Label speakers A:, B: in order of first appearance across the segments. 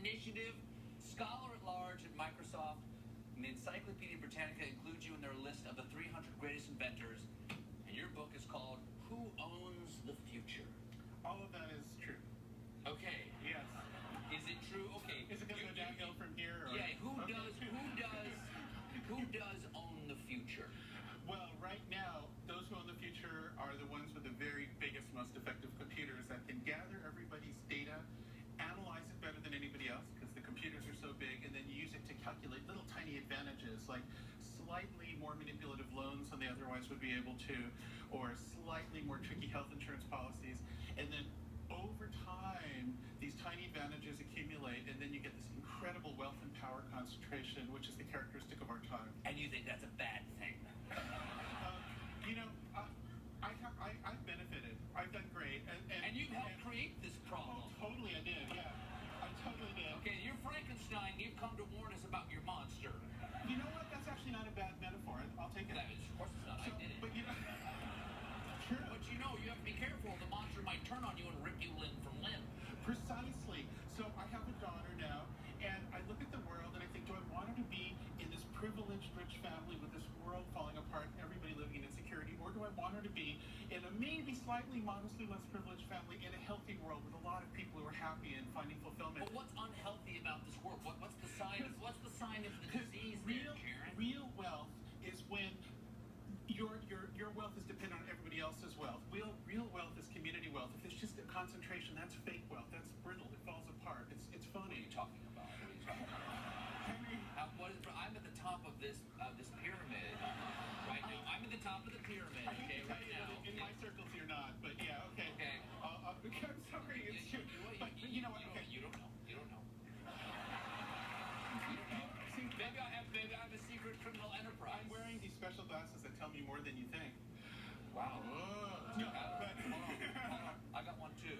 A: initiative. Scholar at Large at Microsoft and the Encyclopedia Britannica includes you in their list of the 300 greatest inventors. And your book is called Who Owns the Future?
B: All of that is true.
A: Okay.
B: Yes.
A: Is it true? Okay.
B: Is it going to go downhill from here? Or?
A: Yeah. Who does own the future?
B: Well, right now, those who own the future are the ones with the very biggest, most effective computers that can gather everybody's data, analyze it better than anybody else because the computers are so big, and then use it to calculate little tiny advantages like slightly more manipulative loans than they otherwise would be able to, or slightly more tricky health insurance policies. And then over time, these tiny advantages accumulate, and then you get this incredible wealth and power concentration, which is the characteristic of our time.
A: And you think that's a bad thing?
B: I've benefited. I've done great.
A: And you've helped create this problem.
B: Oh, totally, I did, yeah. I totally did.
A: Okay, you're Frankenstein. You've come to warn us about your monster.
B: You know what? That's actually not a bad metaphor. I'll take it.
A: Of course it's not. I did it.
B: But you know... True.
A: But you know, you have to be careful. The monster might turn on you and rip you limb from limb.
B: Precisely. So I have a daughter now, and I look at the world and I think, do I want her to be in this privileged, rich family with this world falling apart, everybody living in insecurity, or do I want her to be in a maybe slightly modestly less privileged family in a healthy world with a lot of people who are happy and finding fulfillment?
A: But what's unhealthy about this world? What's the sign of the disease there, Karen?
B: Real wealth is when your wealth is dependent on everybody else's wealth. Real wealth is community wealth. If it's just a concentration, that's fake wealth. That's brittle. It falls apart. It's phony.
A: What are you talking about?
B: Henry,
A: I'm at the top of this pyramid right now. I'm at the top of the pyramid.
B: I hate
A: Okay,
B: to tell
A: right
B: you,
A: now.
B: in my circles you're not, but yeah, okay.
A: Okay.
B: I'm sorry, it's true. But you know what? Okay.
A: You don't know.
B: See,
A: Maybe I have a secret criminal enterprise.
B: I'm wearing these special glasses that tell me more than you think.
A: Wow.
B: Whoa.
A: No, hold on. I got one too.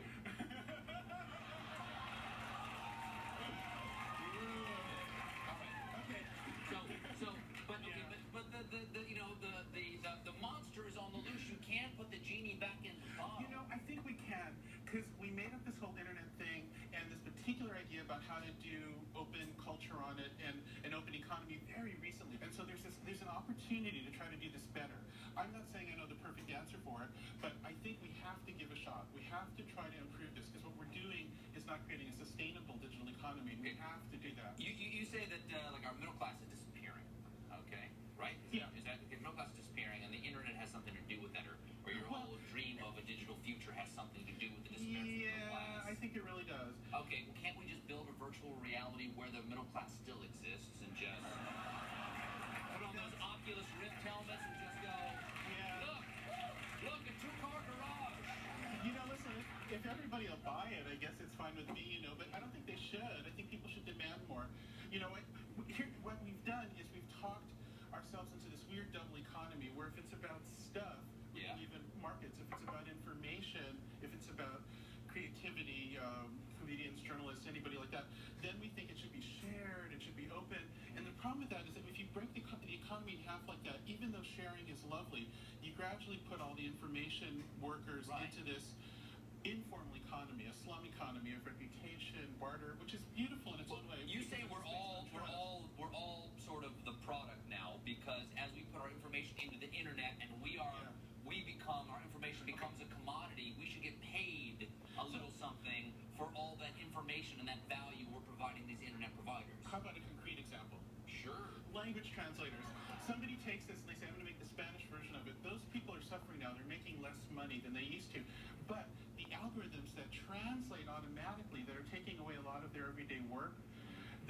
A: The monster is on the loose. You can't put the genie back in the bottle.
B: You know, I think we can, because we made up this whole internet thing and this particular idea about how to do open culture on it and an open economy very recently. And so there's an opportunity to try to do this better. I'm not saying I know the perfect answer for it, but I think we have to give a shot. We have to try to improve this, because what we're doing is not creating a sustainable digital economy. We have to do that.
A: You say that like our middle class is disappearing, okay? Right?
B: Yeah.
A: Is that the middle class is disappearing, and the internet has something to do with that, or your whole dream of a digital future has something to do with the disappearance of the middle class?
B: Yeah, I think it really does.
A: Okay, well, can't we just build a virtual reality where the middle class still exists and just put on those Oculus Rift helmets and just go,
B: Yeah.
A: look, a two-car garage.
B: You know, listen, if everybody will buy it, I guess it's fine with me, you know, but I don't think they should. I think people should demand more. You know, what we've done is we've talked ourselves into this weird double economy where if it's about stuff, we believe in markets. If it's about information, if it's about creativity, comedians, journalists, anybody like that, then we think it should be shared, it should be open. And the problem with that is that if you break the economy in half like that, even though sharing is lovely, you gradually put all the information workers into this informal economy, a slum economy of reputation, barter, which is beautiful in its own way.
A: You say we're all sort of the product now, because as we put our information into the internet and our information becomes a commodity, we should get paid a little something for all that information and that value we're providing these internet providers.
B: How about a concrete example?
A: Sure.
B: Language translators. Somebody takes this and they say, I'm going to make the Spanish version of it. Those people are suffering now. They're making less money than they used to. But the algorithms that translate automatically, that are taking away a lot of their everyday work,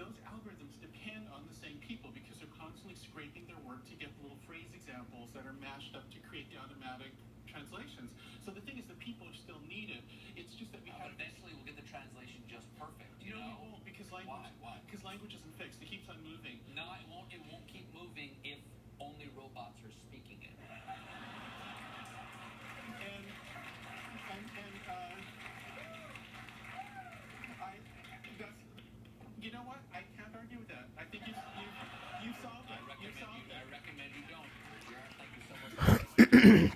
B: those algorithms depend on the same people because they're constantly scraping their work to get little phrase examples that are mashed up to create the automatic translations. So the thing is, the people are still needed. It's just that we have...
A: But eventually we'll get the translation just perfect,
B: you know? We won't, because language...
A: Why?
B: Because language isn't fixed. It keeps on moving.
A: No, it won't keep moving if only robots are speaking it.
B: You know what? I can't argue with that. I think you solved it.
A: I recommend you don't. Thank you so much.